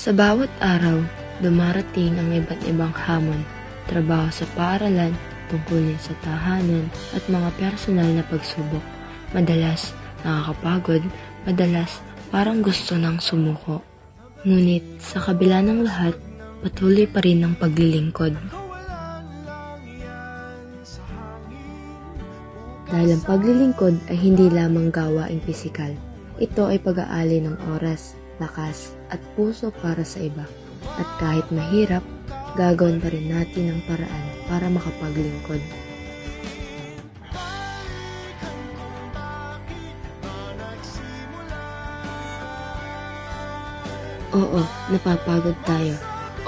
Sa bawat araw, dumarating ang iba't ibang hamon, trabaho sa paaralan, tungkulin sa tahanan, at mga personal na pagsubok. Madalas nakakapagod, madalas parang gusto nang sumuko. Ngunit sa kabila ng lahat, patuloy pa rin ang paglilingkod. Dahil ang paglilingkod ay hindi lamang gawaing pisikal. Ito ay pag-aali ng oras, lakas at puso para sa iba. At kahit mahirap, gagawin pa rin natin ang paraan para makapaglingkod. Oo, napapagod tayo.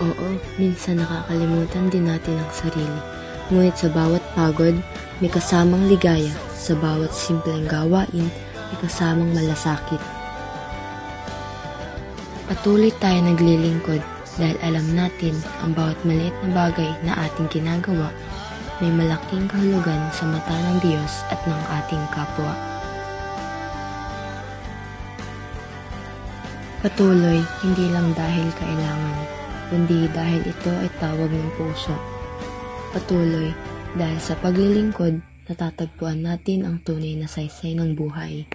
Oo, minsan nakakalimutan din natin ang sarili. Ngunit sa bawat pagod, may kasamang ligaya. Sa bawat simpleng gawain, may kasamang malasakit. Patuloy tayo naglilingkod dahil alam natin ang bawat maliit na bagay na ating ginagawa may malaking kahulugan sa mata ng Diyos at ng ating kapwa. Patuloy, hindi lang dahil kailangan, kundi dahil ito ay tawag ng puso. Patuloy, dahil sa paglilingkod, natatagpuan natin ang tunay na saysay ng buhay.